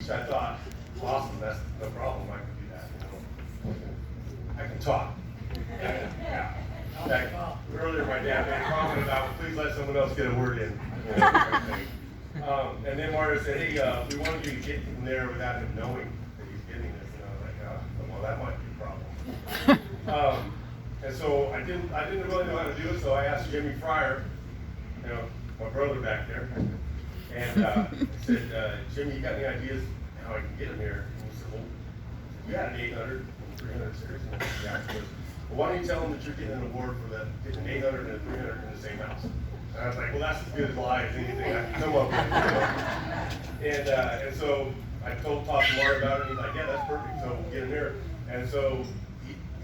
which I thought, awesome, that's no problem, I can do that, you know. I can talk. Yeah. Like, earlier my dad made a comment about, please let someone else get a word in. You know, kind of thing. And then Mario said, hey, we wanted you to get him there without him knowing that he's getting this. And I was like, well, that might be a problem. And so I didn't really know how to do it, so I asked Jimmy Fryer, you know, my brother back there, and I said, Jimmy, you got any ideas how I can get him here? And he said, well, you got an 800 and 300 series. And yeah, he goes, well, why don't you tell him that you're getting an award for getting an 800 and a 300 in the same house? And I was like, well, that's as good a lie as anything I can come up with. You know? And so I talked to Mario about it, and he's like, yeah, that's perfect, so we'll get him here. And so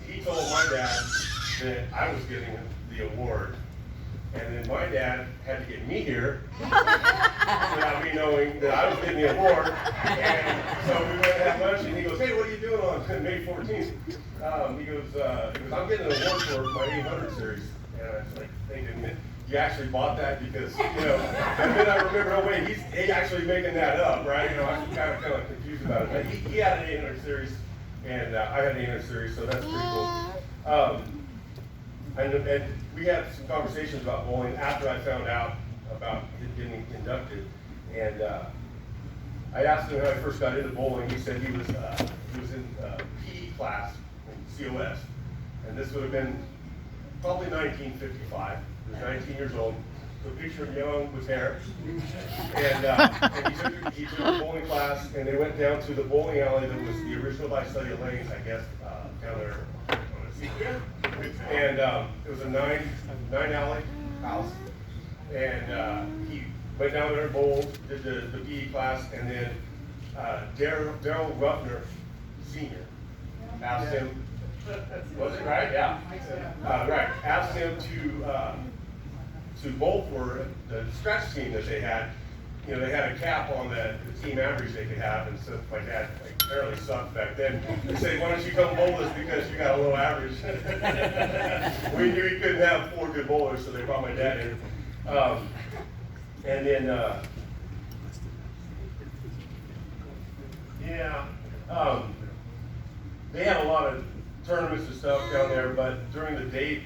he told my dad that I was getting the award, and then my dad had to get me here without me knowing that I was getting the award. And so we went and had lunch, and he goes, hey, what are you doing on May 14th? He goes, I'm getting an award for my 800 series. And I was like thinking, you actually bought that because, you know, and then I remember, oh wait, he's actually making that up, right? You know, I was kind of confused about it. But he had an 800 series, and I had an 800 series, so that's pretty cool. And we had some conversations about bowling after I found out about him getting inducted. And I asked him how he first got into bowling. He said he was in PE class in COS, and this would have been probably 1955. He was 19 years old. The picture of young with hair, and he took a bowling class, and they went down to the bowling alley that was the original Visalia Lanes, I guess, down there. And it was a nine alley house, and he went down there and bowled, did the PE class, and then Daryl Ruffner, Sr. asked him, was it right? Yeah. Right. Asked him to bowl for the scratch team that they had. You know, they had a cap on the team average they could have, and so my dad apparently sucked back then. They said, why don't you come bowl us because you got a low average. We knew he couldn't have 4 good bowlers, so they brought my dad in. And then, they had a lot of tournaments and stuff down there, but during the daytime,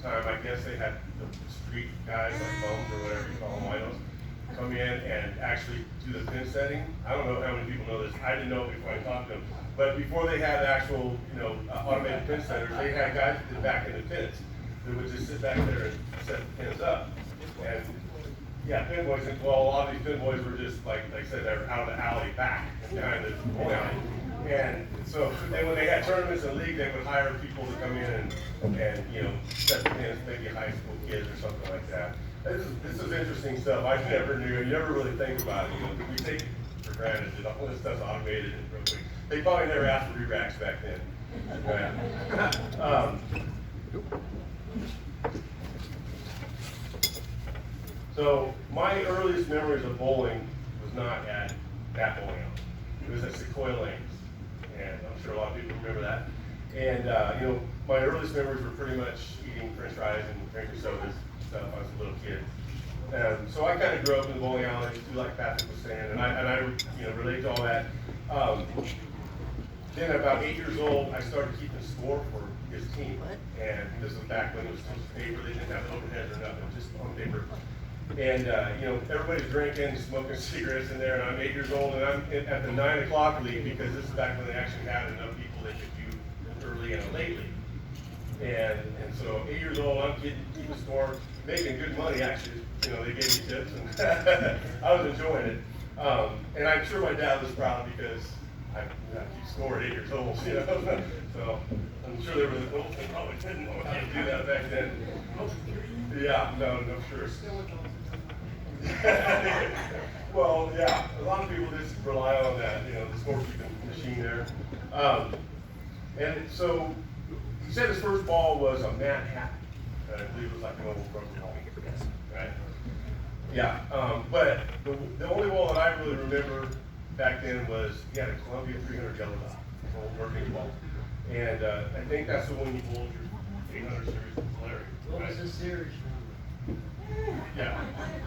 I guess they had the street guys, like bums or whatever you call them, winos, come in and actually do the pin setting. I don't know how many people know this. I didn't know it before I talked to them. But before they had actual, automated pin setters, they had guys that did back in the pins. They would just sit back there and set the pins up. And yeah, pin boys, well, a lot of these pin boys were just like I said, they were out of the alley back behind the bowling alley. And so then when they had tournaments in the league, they would hire people to come in and set the pins, maybe high school kids or something like that. This is interesting stuff. I never knew. You never really think about it. We take it for granted that all this stuff's automated and real quick. They probably never asked for re-racks back then. Right? So my earliest memories of bowling was not at that bowling alley. It was at Sequoia Lanes, and I'm sure a lot of people remember that. And my earliest memories were pretty much eating French fries and drinking sodas. Stuff. I was a little kid, so I kind of grew up in the bowling alley, too, like Patrick was saying, and I relate to all that. Then at about 8 years old, I started keeping score for his team, and this was back when it was just paper. They didn't have overheads or nothing, just on paper. And everybody's drinking, smoking cigarettes in there, and I'm 8 years old, and I'm at the 9 o'clock league because this is back when they actually had enough people they could do early and a late league. And so 8 years old, I'm keeping score, making good money actually. They gave me tips, and I was enjoying it. And I'm sure my dad was proud because I keep score at 8 years old. So I'm sure there was a little thing probably didn't know how to do that back then. Yeah, no, sure. Well, yeah, a lot of people just rely on that, the scorekeeping machine there. And so he said his first ball was a Manhattan. I believe it was like an old broken ball. Right? Yeah, but the only ball that I really remember back then was he had a Columbia 300 yellow dot, an old working ball. And I think that's the one you bowled your 800 series with Larry. What was the series number? Yeah,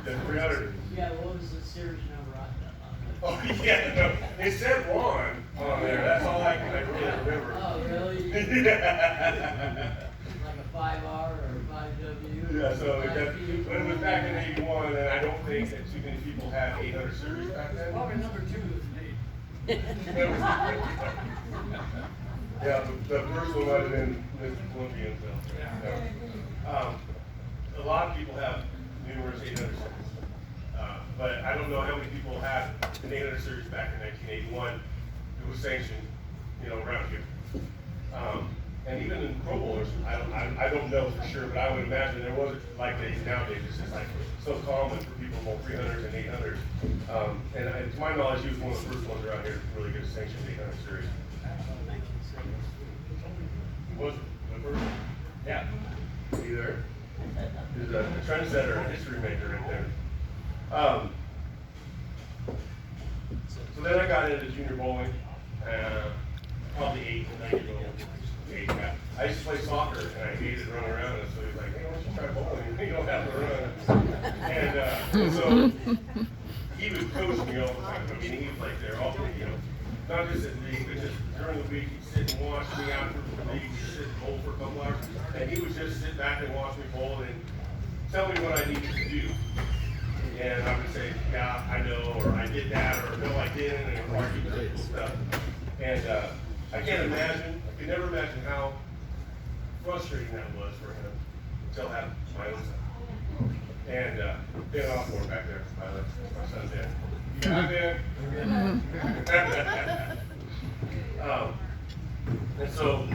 the 300. Yeah, what was the series number on Oh, yeah, no, it said Ron on there, that's all I really remember. Oh, really? Yeah. Like a 5R or a 5W? Yeah, so when it was back in '81, and I don't think that too many people had 800 series back then. Probably number 2 is me. Yeah, the first one might have been Mr. Columbian, so. Yeah. A lot of people have numerous 800 series. But I don't know how many people had an 800 series back in 1981. It was sanctioned, around here. And even in Pro Bowlers, I don't know for sure, but I would imagine there wasn't like they nowadays. It's just like so common for people to bowl 300s and 800s. And to my knowledge, he was one of the first ones around here to really get a sanctioned 800 series. He was the first. Yeah. See there? He's a trendsetter, a history maker right there. So then I got into junior bowling, probably 8 and 9 years old. I used to play soccer and I hated running around, and so he was like, hey, why don't you try bowling? You don't have to run. And so he would coach me all the time. I mean, he was like there all not just at the league, but just during the week, he'd sit and watch me after the league, he'd sit and bowl for a couple hours, and he would just sit back and watch me bowl and tell me what I needed to do. And I would say, yeah, I know, or I did that, or no, I didn't, and argue critical stuff. And I can't imagine, I could never imagine how frustrating that was for him until I had my own son. And Dan Osborne back there, my son's dad. Yeah, Dan. And so,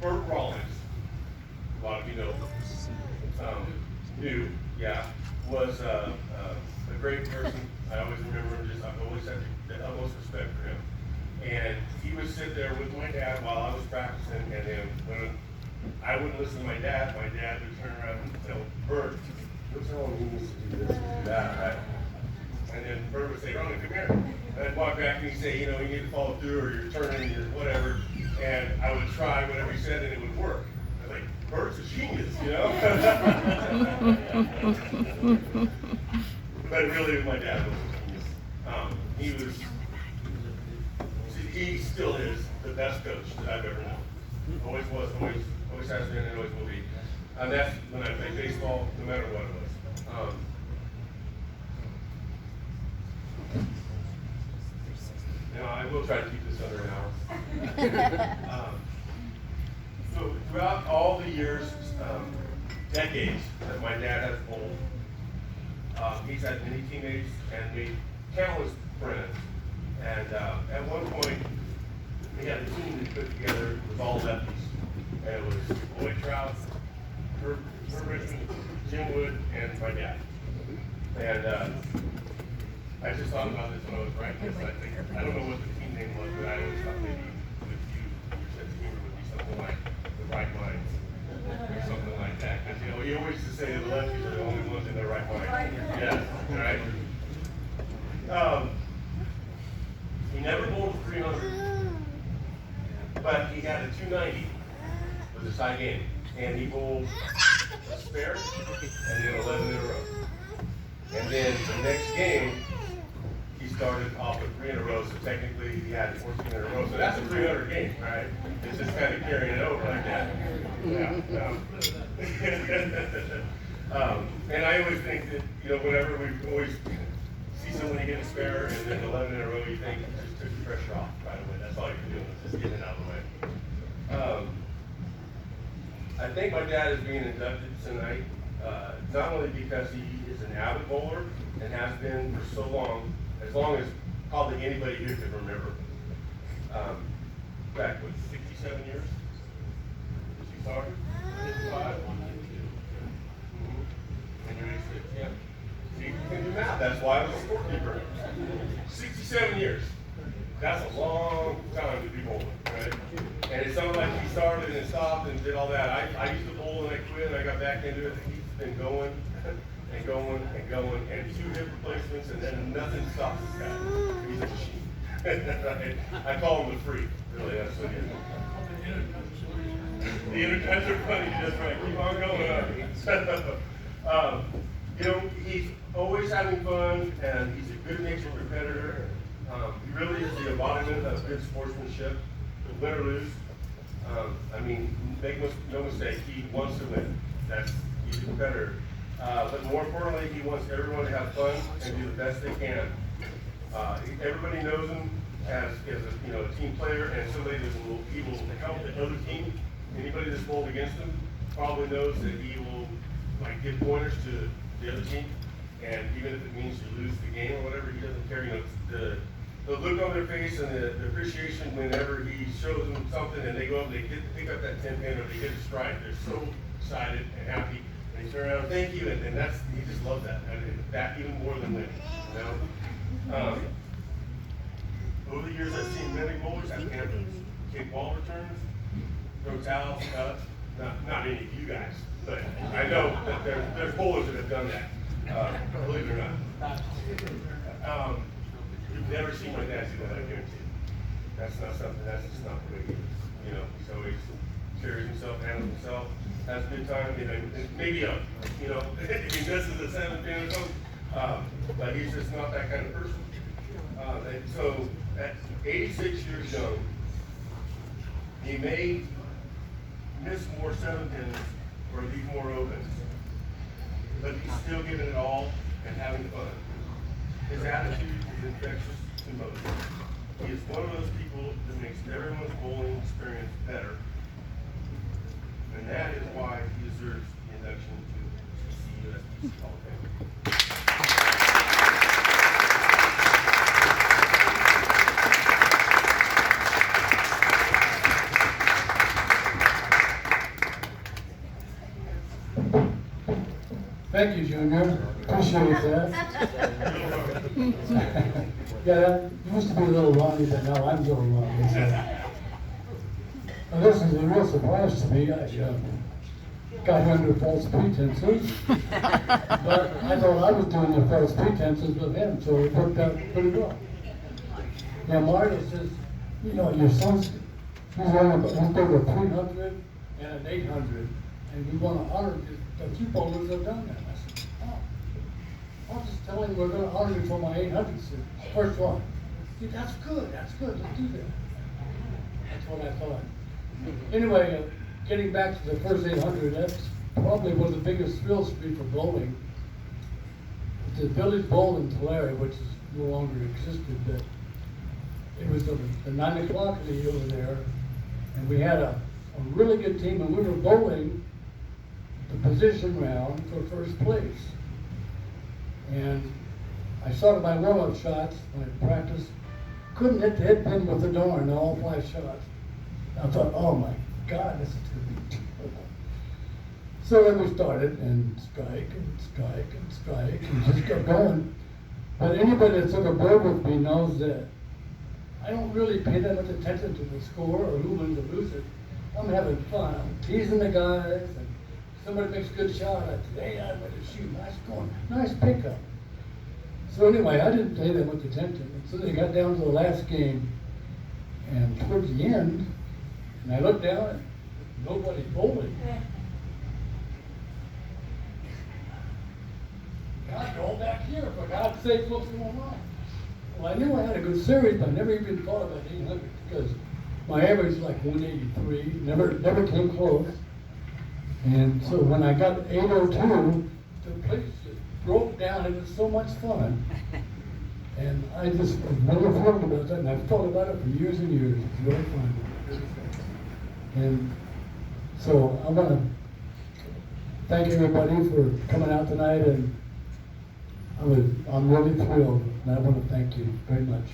Bert Rollins, a lot of you know, was a great person. I always remember him, I've always had the utmost respect for him. And he would sit there with my dad while I was practicing, and then when I wouldn't listen to my dad would turn around and tell Bert, what's wrong, he needs to do this and do that, right? And then Bert would say, Ronnie, come here. And I'd walk back and he'd say, you need to follow through, or you're turning, or whatever. And I would try whatever he said, and it would work. I was like, Bert's a genius, But really, my dad was a genius. He still is the best coach that I've ever known. Always was, always has been, and always will be. And that's when I played baseball, no matter what it was. I will try to keep this under an hour. So throughout all the years, decades that my dad has bowled, he's had many teammates and made countless friends. And at one point, we had a team that put together with all lefties. And it was Lloyd Trout, Herb Richmond, Jim Wood, and my dad. And I just thought about this when I was writing this. I don't know what the team name was, but I always thought maybe with you, your sense of humor would be something like the Right Minds, or something like that. Because he always used to say the lefties are the only ones in their right mind. Yes, right. He never bowled 300, but he had a 290 with his high game, and he bowled a spare and then 11 in a row. And then the next game, he started off with 3 in a row, so technically he had 14 in a row. So that's a 300 game, right? It's just kind of carrying it over like that. Yeah. And I always think that, whenever we always see someone get a spare and then 11 in a row, you think it just took the pressure off right away. That's all you're doing, is just getting it out of the way. I think my dad is being inducted tonight, not only because he is an avid bowler and has been for so long as probably anybody here can remember. Back with 67 years? 65? 55? And you're 86, yeah. See, you can do math. That's why I was a scorekeeper. 67 years. That's a long time to be bowling, right? And it's not like he started and stopped and did all that. I used to bowl and I quit and I got back into it. He's been going and going and going, and 2 hip replacements, and then nothing stops this guy. He's a machine. I call him the freak. Really, that's what he is. The intercuts are funny, just right. Keep on going. You know, he's always having fun, and he's a good-natured competitor. He really is the embodiment of good sportsmanship, win or lose. I mean, make no mistake, he wants to win. He's a competitor. But more importantly, he wants everyone to have fun and do the best they can. Everybody knows him as a team player and somebody that he will help the other team. Anybody that's bowled against him probably knows that he will give pointers to the other team, and even if it means you lose the game or whatever, he doesn't care. You know, the look on their face and the appreciation whenever he shows them something and they go up and they pick up that 10-pin or they get a strike, they're so excited and happy. And he turn around, thank you, and he just loves that. And that even more than winning. You know? Over the years, I've seen many bowlers have anthems, kick ball returns, throw towels, not any of you guys, but I know that there's bowlers that have done that, believe it or not. You've never seen my dad do that, I guarantee you. That's just not the way he is. You know, he's always carries himself, handles himself, has a good time, maybe if he misses a 7-pin or something, but he's just not that kind of person. So at 86 years young, he may miss more 7-pins or leave more opens, but he's still giving it all and having fun. His attitude is infectious to most. He is one of those people that makes everyone's bowling experience better, and that is why he deserves the induction to the CUSBC Hall of Fame. Thank you, Junior. Appreciate that. Yeah, you used to be a little Ronnie, but now I'm a little Ronnie. So. Now, this is a real surprise to me. I got here under false pretenses, but I thought I was doing the false pretenses with him, so it worked out pretty well. Now, Mario says, you know, your son's he's over 300 and an 800, and we want to honor the few bowlers have done that. I said, oh, I'll just tell him we're going to honor you for my 800 first one. See, that's good, let's do that. That's what I thought. Anyway, getting back to the first 800, that's probably one of the biggest thrills for me for bowling. The Village Bowl in Tulare, which is no longer existed, but it was the 9 o'clock league over there, and we had a really good team, and we were bowling the position round for first place. And I started my warm-up shots when I practiced, couldn't hit the head pin with the darn all 5 shots. I thought, oh my God, this is going to be terrible. So then we started, and strike, and just kept going. But anybody that took a board with me knows that I don't really pay that much attention to the score or who wins or loses. I'm having fun. I'm teasing the guys, and somebody makes a good shot. I say, hey, I'm going to shoot. Nice going, nice pickup. So anyway, I didn't pay that much attention. And so they got down to the last game, and towards the end, and I looked down, and nobody's bowling. God, go back here, for God's sake, what's going on? Well, I knew I had a good series, but I never even thought about 800 because my average is like 183, never came close. And so when I got 802, the place just broke down. It was so much fun. And I just never thought about that, and I've thought about it for years and years. It's really fun. And so I want to thank everybody for coming out tonight, and I'm really thrilled, and I want to thank you very much.